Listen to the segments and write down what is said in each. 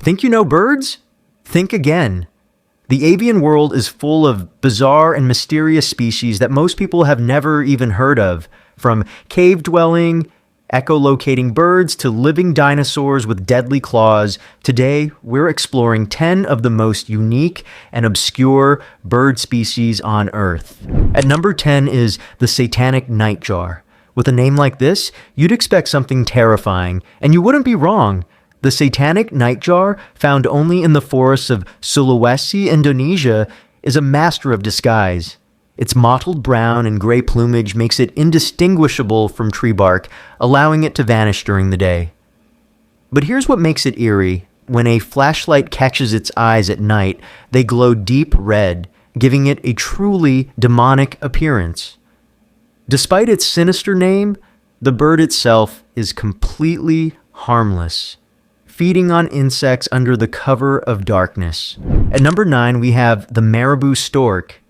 Think you know birds? Think again. The avian world is full of bizarre and mysterious species that most people have never even heard of, from cave-dwelling, echolocating birds to living dinosaurs with deadly claws. Today, we're exploring 10 of the most unique and obscure bird species on Earth. At number 10 is the Satanic Nightjar. With a name like this, you'd expect something terrifying, and you wouldn't be wrong. The Satanic Nightjar, found only in the forests of Sulawesi, Indonesia, is a master of disguise. Its mottled brown and gray plumage makes it indistinguishable from tree bark, allowing it to vanish during the day. But here's what makes it eerie. When a flashlight catches its eyes at night, they glow deep red, giving it a truly demonic appearance. Despite its sinister name, the bird itself is completely harmless, feeding on insects under the cover of darkness. At number 9, we have the Marabou Stork.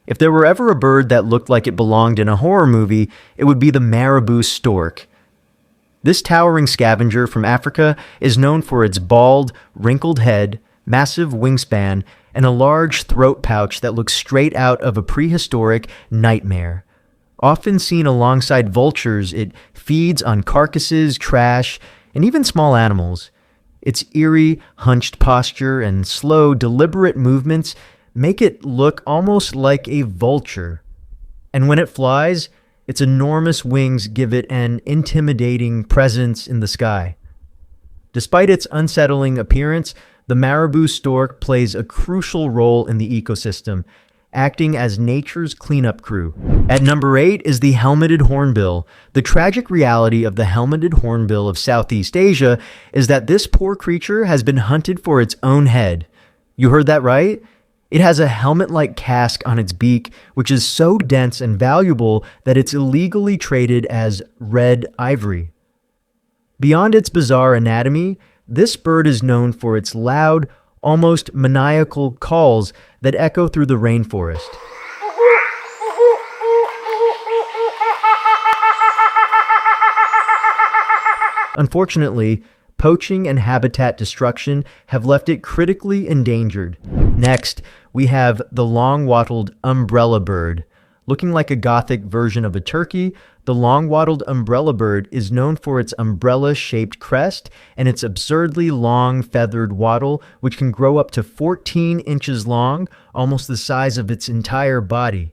If there were ever a bird that looked like it belonged in a horror movie, it would be the Marabou Stork. This towering scavenger from Africa is known for its bald, wrinkled head, massive wingspan, and a large throat pouch that looks straight out of a prehistoric nightmare. Often seen alongside vultures, it feeds on carcasses, trash, and even small animals. Its eerie, hunched posture and slow, deliberate movements make it look almost like a vulture. And when it flies, its enormous wings give it an intimidating presence in the sky. Despite its unsettling appearance, the Marabou stork plays a crucial role in the ecosystem, acting as nature's cleanup crew. At number 8 is the helmeted hornbill. The tragic reality of the helmeted hornbill of Southeast Asia is that this poor creature has been hunted for its own head. You heard that right? It has a helmet-like casque on its beak, which is so dense and valuable that it's illegally traded as red ivory. Beyond its bizarre anatomy, this bird is known for its loud, almost maniacal calls that echo through the rainforest. Unfortunately, poaching and habitat destruction have left it critically endangered. Next, we have the long-wattled Umbrellabird. Looking like a gothic version of a turkey, the long-wattled Umbrellabird is known for its umbrella-shaped crest and its absurdly long feathered wattle, which can grow up to 14 inches long, almost the size of its entire body.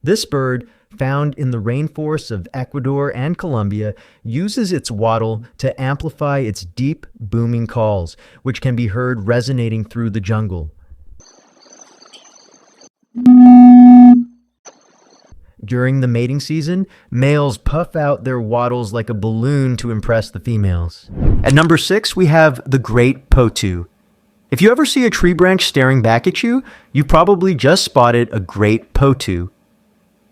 This bird, found in the rainforests of Ecuador and Colombia, uses its wattle to amplify its deep, booming calls, which can be heard resonating through the jungle. During the mating season, males puff out their wattles like a balloon to impress the females. At number 6, we have the great Potoo. If you ever see a tree branch staring back at you, you probably just spotted a great Potoo.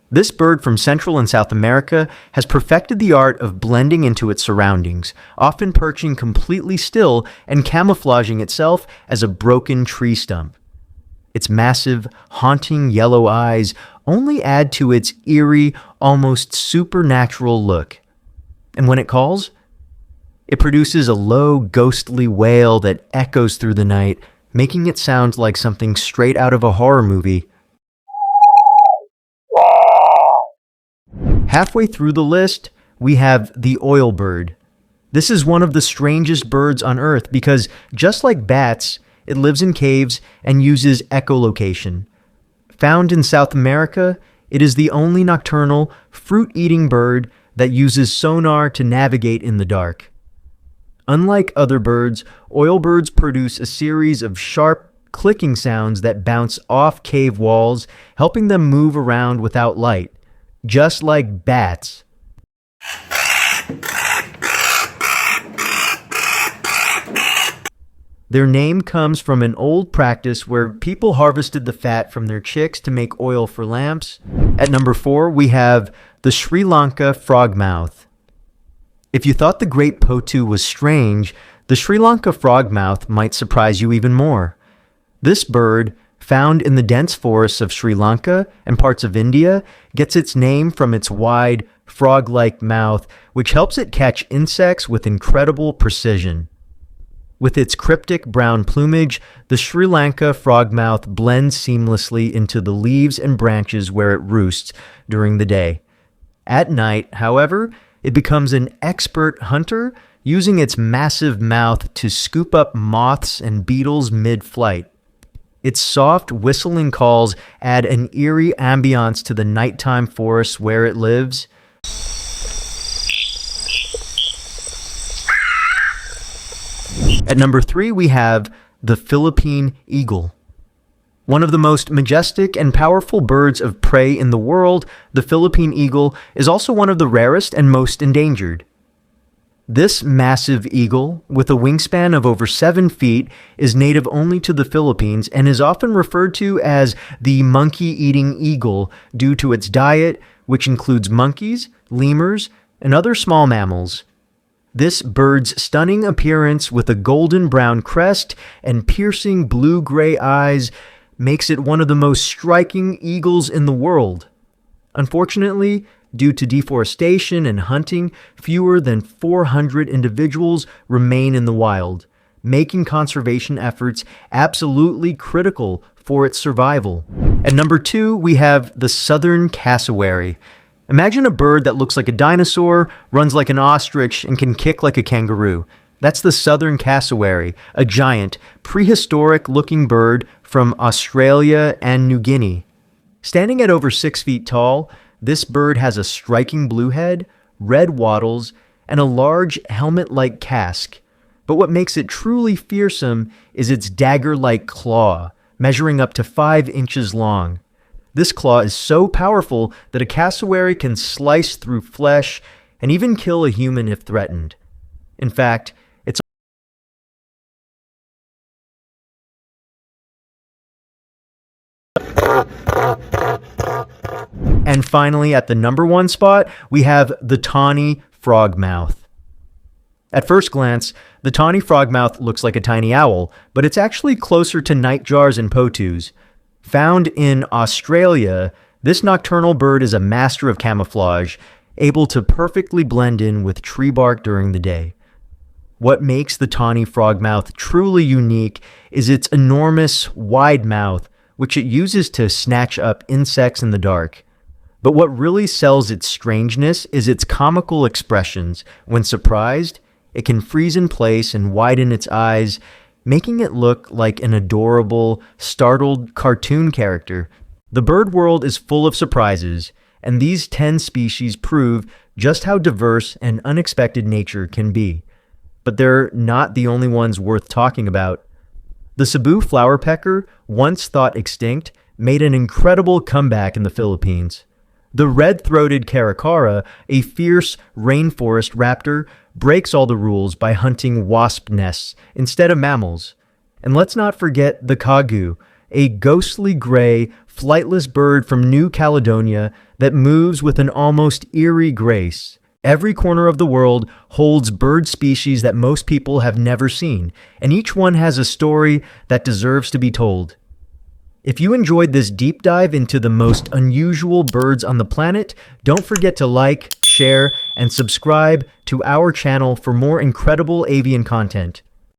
This bird from Central and South America has perfected the art of blending into its surroundings, often perching completely still and camouflaging itself as a broken tree stump. Its massive, haunting yellow eyes only add to its eerie, almost supernatural look. And when it calls, it produces a low, ghostly wail that echoes through the night, making it sound like something straight out of a horror movie. Halfway through the list, we have the Oilbird. This is one of the strangest birds on Earth because, just like bats, it lives in caves and uses echolocation. Found in South America, it is the only nocturnal, fruit-eating bird that uses sonar to navigate in the dark. Unlike other birds, oilbirds produce a series of sharp, clicking sounds that bounce off cave walls, helping them move around without light, just like bats. Their name comes from an old practice where people harvested the fat from their chicks to make oil for lamps. At number 4, we have the Sri Lanka Frogmouth. If you thought the great Potoo was strange, the Sri Lanka Frogmouth might surprise you even more. This bird, found in the dense forests of Sri Lanka and parts of India, gets its name from its wide, frog-like mouth, which helps it catch insects with incredible precision. With its cryptic brown plumage, the Sri Lanka frogmouth blends seamlessly into the leaves and branches where it roosts during the day. At night, however, it becomes an expert hunter, using its massive mouth to scoop up moths and beetles mid-flight. Its soft, whistling calls add an eerie ambiance to the nighttime forests where it lives. At number 3, we have the Philippine Eagle. One of the most majestic and powerful birds of prey in the world, the Philippine Eagle is also one of the rarest and most endangered. This massive eagle, with a wingspan of over 7 feet, is native only to the Philippines and is often referred to as the monkey-eating eagle due to its diet, which includes monkeys, lemurs, and other small mammals. This bird's stunning appearance with a golden brown crest and piercing blue-gray eyes makes it one of the most striking eagles in the world. Unfortunately, due to deforestation and hunting, fewer than 400 individuals remain in the wild, making conservation efforts absolutely critical for its survival. At number 2, we have the southern cassowary. Imagine a bird that looks like a dinosaur, runs like an ostrich, and can kick like a kangaroo. That's the southern cassowary, a giant, prehistoric-looking bird from Australia and New Guinea. Standing at over 6 feet tall, this bird has a striking blue head, red wattles, and a large helmet-like casque. But what makes it truly fearsome is its dagger-like claw, measuring up to 5 inches long. This claw is so powerful that a cassowary can slice through flesh and even kill a human if threatened. In fact, it's And finally, at the number 1 spot, we have the tawny frogmouth. At first glance, the tawny frogmouth looks like a tiny owl, but it's actually closer to nightjars and potoos. Found in Australia, this nocturnal bird is a master of camouflage, able to perfectly blend in with tree bark during the day. What makes the tawny frogmouth truly unique is its enormous, wide mouth, which it uses to snatch up insects in the dark. But what really sells its strangeness is its comical expressions. When surprised, it can freeze in place and widen its eyes, making it look like an adorable, startled cartoon character. The bird world is full of surprises, and these 10 species prove just how diverse and unexpected nature can be. But they're not the only ones worth talking about. The Cebu flowerpecker, once thought extinct, made an incredible comeback in the Philippines. The red-throated caracara, a fierce rainforest raptor, breaks all the rules by hunting wasp nests instead of mammals. And let's not forget the kagu, a ghostly gray, flightless bird from New Caledonia that moves with an almost eerie grace. Every corner of the world holds bird species that most people have never seen, and each one has a story that deserves to be told. If you enjoyed this deep dive into the most unusual birds on the planet, don't forget to like, share, and subscribe to our channel for more incredible avian content.